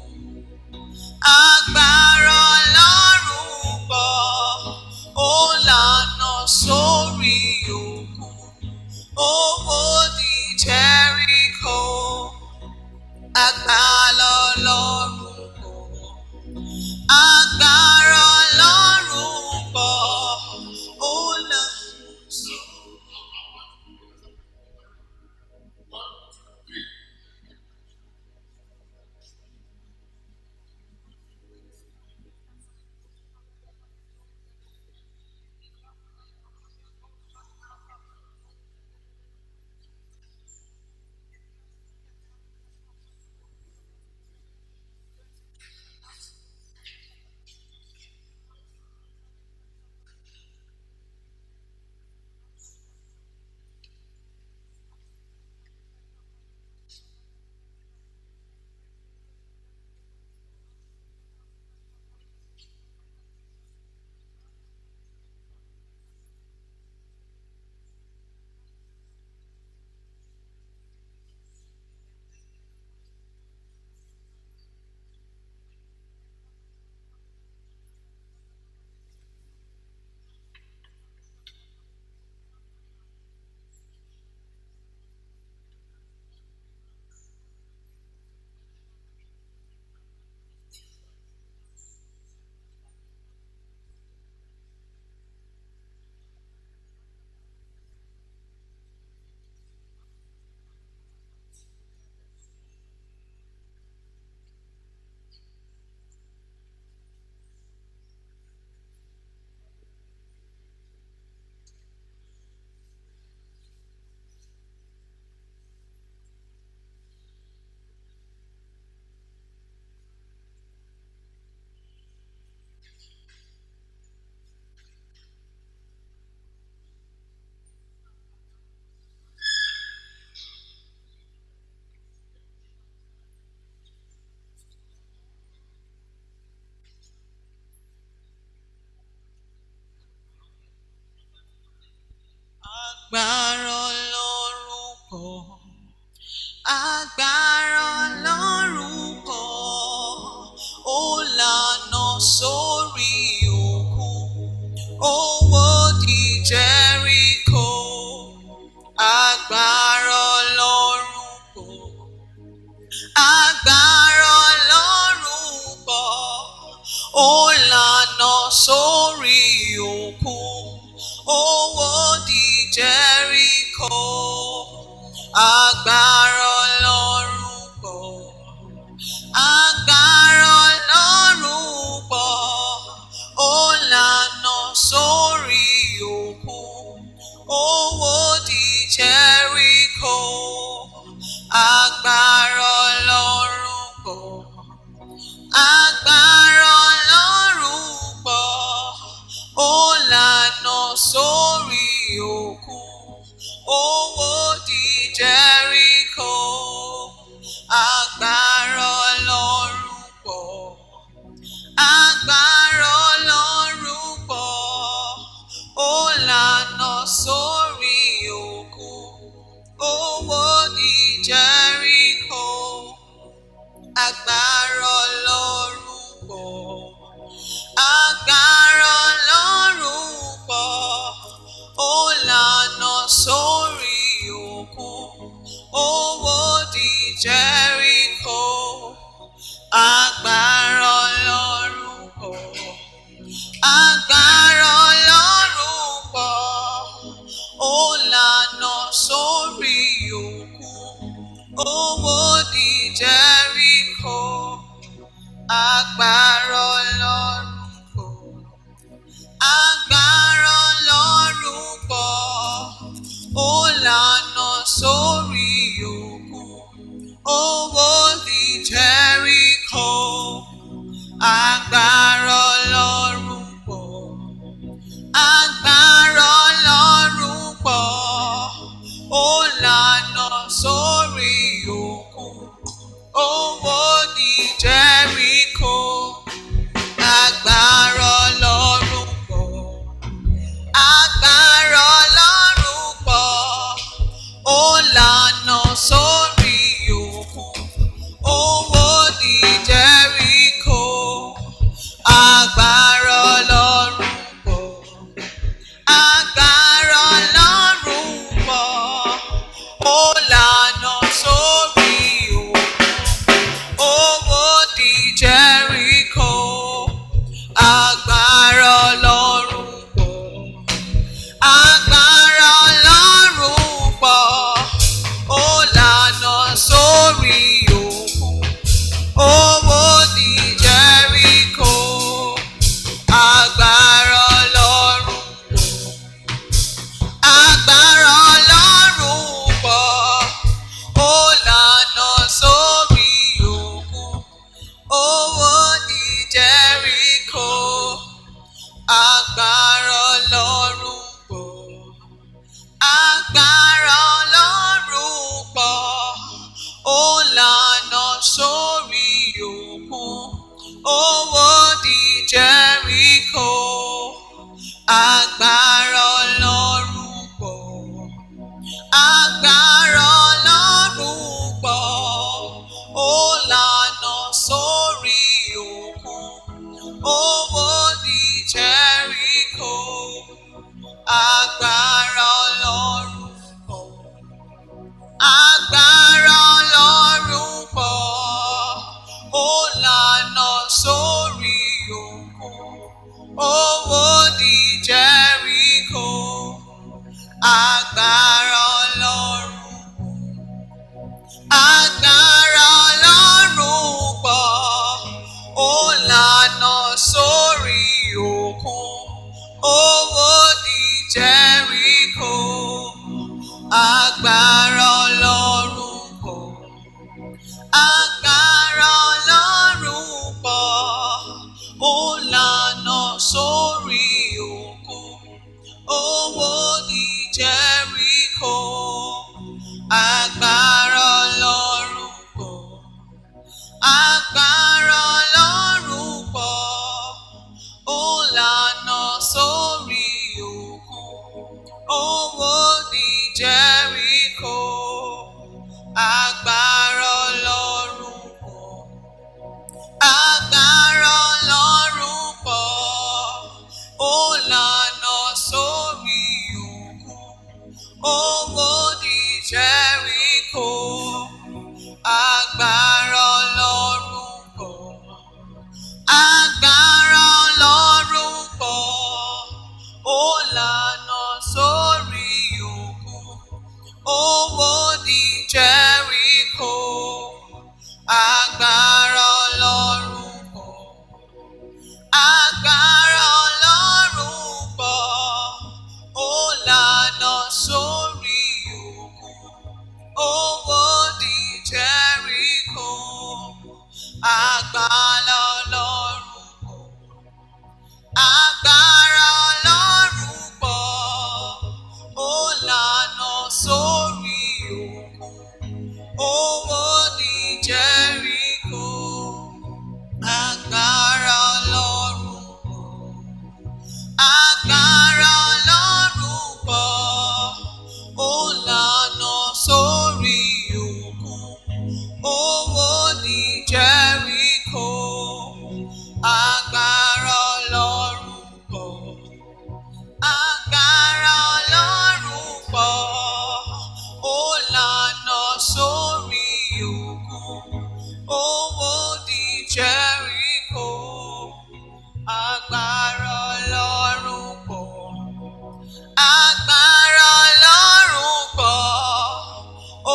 Agbára Ọlọ́run pọ̀. Agbára Ọlọ́run pọ̀. Ó lànà sórí òkun. Ó wọ́dì Jẹ́ríkò. Agbára Ọlọ́run pọ̀. Agbára Ọlọ́run pọ̀. Ó lànà sórí òkun. Ó wọ́dì Jẹ́ríkò. Agbára Ọlọ́run pọ̀. Agbára Ọlọ́run pọ̀. Ó lànà sórí òkun. Ó wọ́dì Jẹ́ríkò. Agbára Ọlọ́run pọ̀. Agbára Ọlọ́run pọ̀. Ó lànà sórí òkun. Ó wọ́dì Jẹ́ríkò. Agbára Ọlọ́run pọ̀. Agbára Ọlọ́run pọ̀. Ó lànà sórí òkun. Ó wọ́dì Jẹ́ríkò. Agbára Ọlọ́run pọ̀. Agbára Ọlọ́run pọ̀. Ó lànà sórí òkun. Ó wọ́dì Jẹ́ríkò. Agbára Ọlọ́run pọ̀. Agbára Ọlọ́run pọ̀. Ó lànà sórí òkun. Ó wọ́dì Jẹ́ríkò. Agbára Ọlọ́run pọ̀. Agbára Ọlọ́run pọ̀. Ó lànà sórí òkun. Ó wọ́dì Jẹ́ríkò. Agbára Ọlọ́run pọ̀. Agbára Ọlọ́run pọ̀. Ó lànà sórí òkun. Ó wọ́dì Jẹ́ríkò. Agbára Ọlọ́run pọ̀. Agbára Ọlọ́run pọ̀. Ó lànà sórí òkun. Ó wọ́dì Jẹ́ríkò. Agbára Ọlọ́run pọ̀. Agbára Ọlọ́run pọ̀. Ó lànà sórí òkun. Ó wọ́dì Jẹ́ríkò. Agbára Ọlọ́run pọ̀. Agbára Ọlọ́run pọ̀. Ó lànà sórí òkun. Ó wọ́dì Jẹ́ríkò. Agbára Ọlọ́run pọ̀. Agbára Ọlọ́run pọ̀. Ó lànà sórí òkun. Ó wọ́dì Jẹ́ríkò. Agbára Ọlọ́run pọ̀. Agbára Ọlọ́run pọ̀. Ó lànà sórí òkun. Ó wọ́dì Jẹ́ríkò. Agbára Ọlọ́run pọ̀. Agbára Ọlọ́run pọ̀. Ó lànà sórí òkun. Ó wọ́dì Jẹ́ríkò. Agbára Ọlọ́run pọ̀. Agbára Ọlọ́run pọ̀. Ó lànà sórí òkun. Ó wọ́dì Jẹ́ríkò. Agbára Ọlọ́run pọ̀. Agbára Ọlọ́run pọ̀. Ó lànà sórí òkun. Ó wọ́dì Jẹ́ríkò. Agbára Ọlọ́run pọ̀. Agbára Ọlọ́run pọ̀. Ó lànà sórí òkun. Ó wọ́dì Jẹ́ríkò. Agbára Ọlọ́run pọ̀. Agbára Ọlọ́run pọ̀. Ó lànà sórí òkun. Ó wó di Jẹ́ríkò. Agbára Ọlọ́run pọ̀. Agbára Ọlọ́run pọ̀.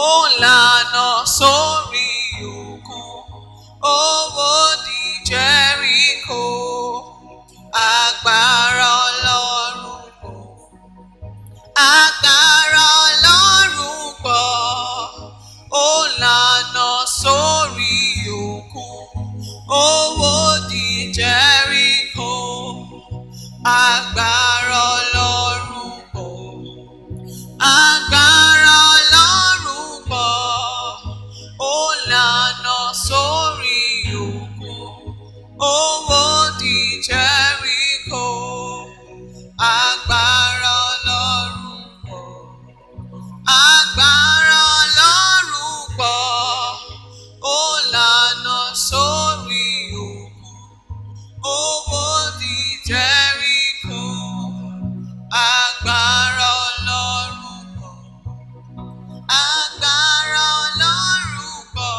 Ó lànà sórí òkun. Ó wó di Jẹ́ríkò. Agbára Ọlọ́run pọ̀. Agbára Ọlọ́run pọ̀. Ó lànà sórí òkun. Ó wó di Jẹ́ríkò. Agbára Ọlọ́run pọ̀. Agbára Ọlọ́run pọ̀. Ó lànà sórí òkun. Ó wó di Jẹ́ríkò. Agbára Ọlọ́run pọ̀. Agbára Ọlọ́run pọ̀. Ó lànà sórí òkun. Ó wó di Jẹ́ríkò. Agbára Ọlọ́run pọ̀. Agbára Ọlọ́run pọ̀.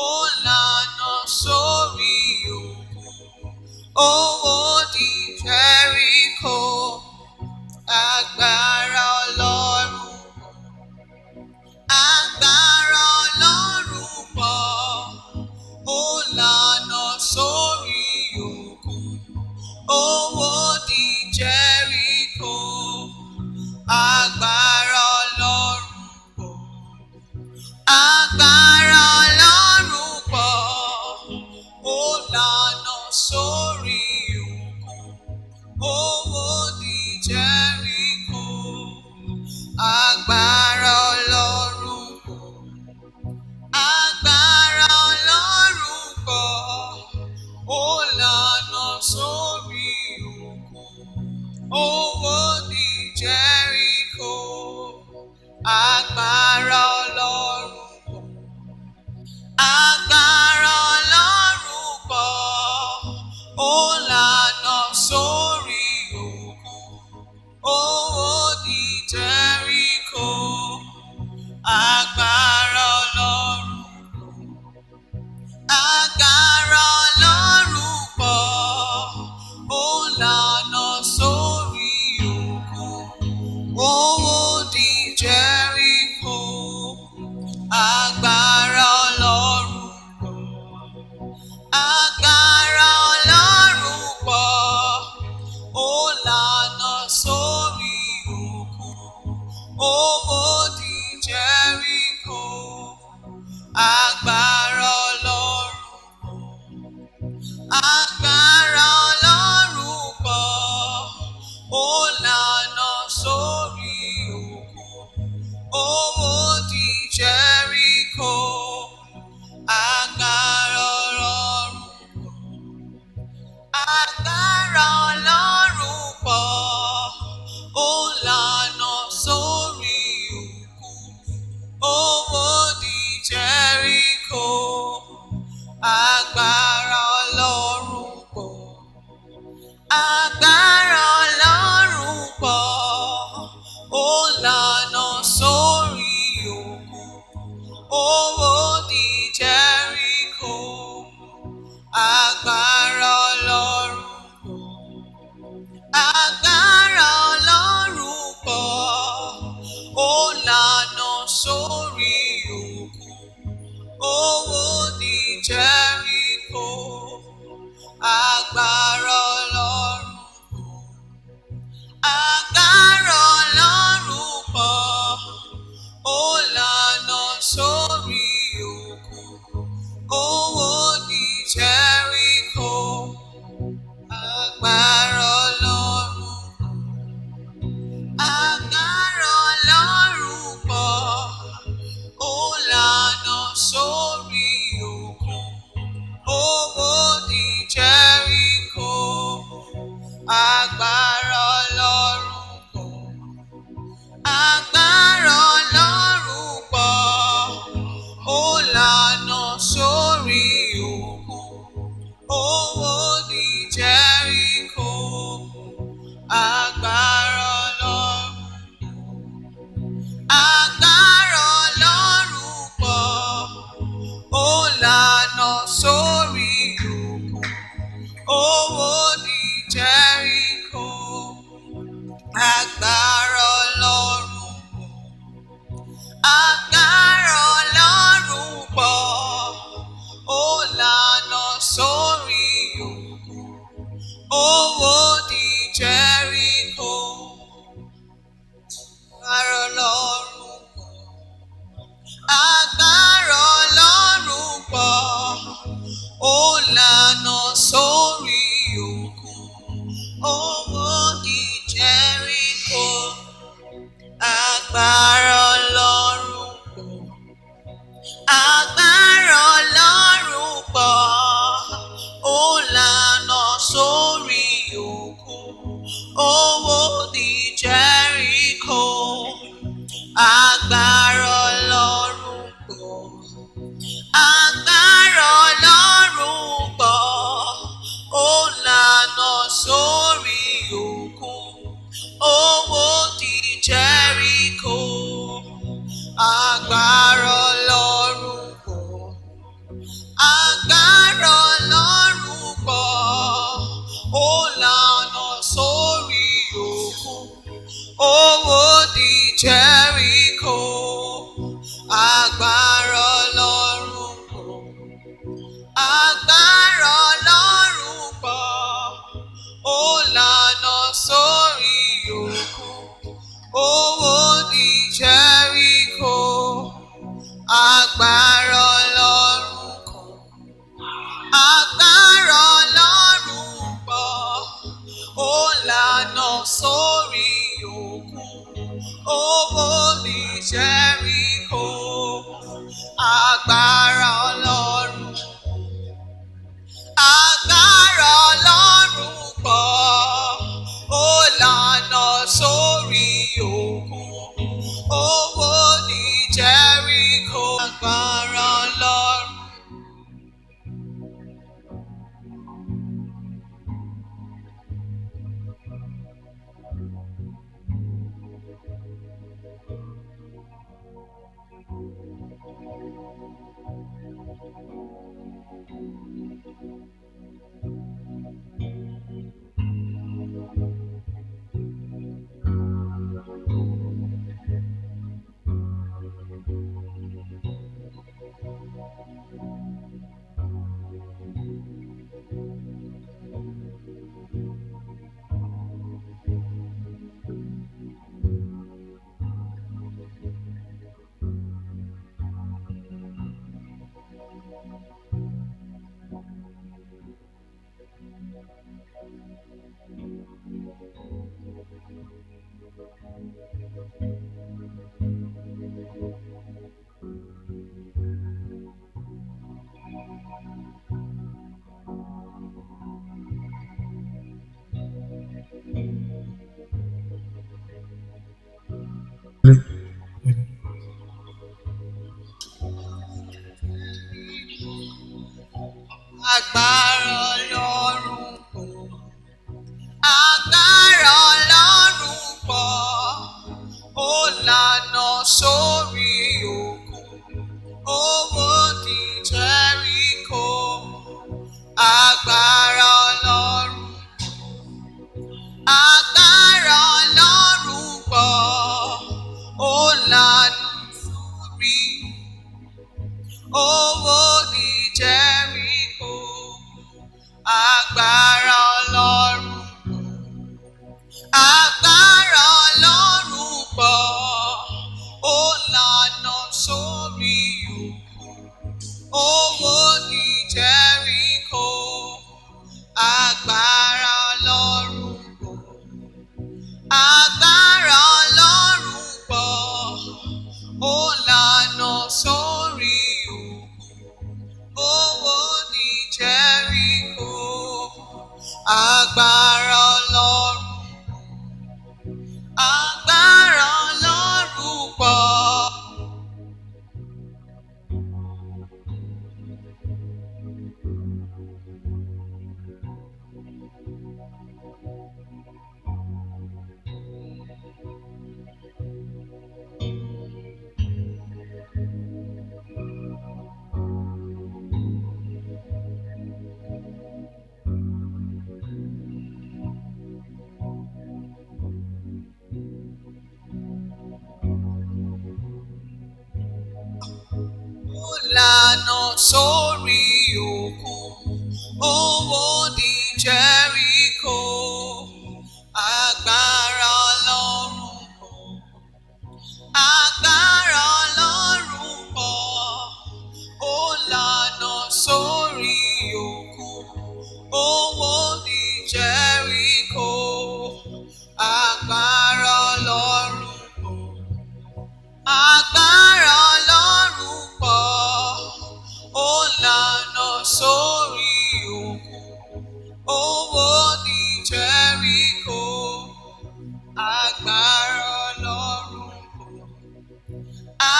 Ó lànà sórí òkun. Ó wó di Jẹ́ríkò. Agbára Ọlọ́run pọ̀. Agbára Ọlọ́run pọ̀. Ó lànà sórí òkun. Ó wó di Jẹ́ríkò. Agbára Ọlọ́run pọ̀. Agbára Ọlọ́run pọ̀. Ó lànà sórí òkun. Ó wó di Jẹ́ríkò. Agbára Ọlọ́run pọ̀. Agbára Ọlọ́run pọ̀. Ó lànà sórí òkun. Ó wó di Jẹ́ríkò. Agbára Ọlọ́run pọ̀. Agbára Ọlọ́run pọ̀. Ó lànà sórí òkun. Ó wó di Jẹ́ríkò. Agbára Ọlọ́run pọ̀. Agbára Ọlọ́run pọ̀. Ó lànà sórí òkun. Ó wó di Jẹ́ríkò. Agbára Ọlọ́run pọ̀. Agbára Ọlọ́run pọ̀. Ó lànà sórí òkun. Ó wó di Jẹ́ríkò. Agbára Ọlọ́run pọ̀. Agbára Ọlọ́run pọ̀. Ó lànà sórí òkun. Ó wó di Jẹ́ríkò. Agbára Ọlọ́run pọ̀. Agbára Ọlọ́run pọ̀. Ó lànà sórí òkun. Ó wó di Jẹ́ríkò. Agbára Ọlọ́run pọ̀. Agbára Ọlọ́run pọ̀. Ó lànà sórí òkun. Ó wó di Jẹ́ríkò. Agbára Ọlọ́run pọ̀. Agbára Ọlọ́run pọ̀. Ó lànà sórí òkun. Ó wó di Jẹ́ríkò. Agbára Ọlọ́run pọ̀. Agbára Ọlọ́run pọ̀. Ó lànà sórí òkun. Ó wó di Jẹ́ríkò. agbára Ọlọ́run agbára Ọlọ́run pọ̀ ó lànà sórí òkun owó ní Jẹ́ríkò agbára Ọlọ́run pọ̀ agbára Ọlọ́run pọ̀ ó lànà sórí òkun owó ní Jẹ́ríkò agbára Ọlọ́run agbára Ọlọ́run pọ̀. Lànà sórí òkun owó ní Jẹ́ríkò agbára Ọlọ́run pọ̀ agbára Ọlọ́run pọ̀ ó lànà sórí òkun owó ní Jẹ́ríkò agbára Ọlọ́run pọ̀ agbára Ọlọ́run pọ̀ ó lànà sórí òkun owó ní Jẹ́ríkò agbára Ọlọ́run pọ̀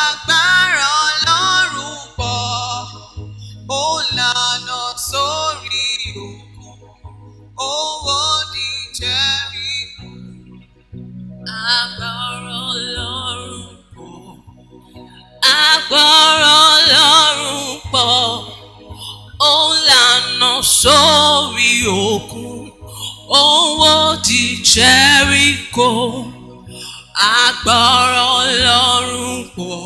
agbára Ọlọ́run pọ̀ ó lànà sórí òkun owó ní Jẹ́ríkò agbára Ọlọ́run pọ̀ agbára Ọlọ́run pọ̀ ó lànà sórí òkun owó ní Jẹ́ríkò agbára Ọlọ́run pọ̀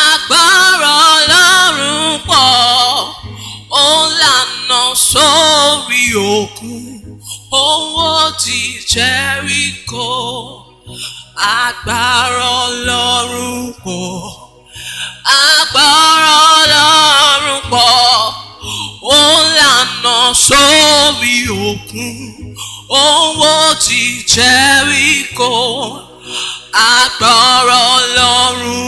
agbára Ọlọ́run pọ̀ ó lànà sórí òkun owó ní Jẹ́ríkò agbára Ọlọ́run pọ̀ agbára Ọlọ́run pọ̀ ó lànà sórí òkun owó ní Jẹ́ríkò agbára Ọlọ́run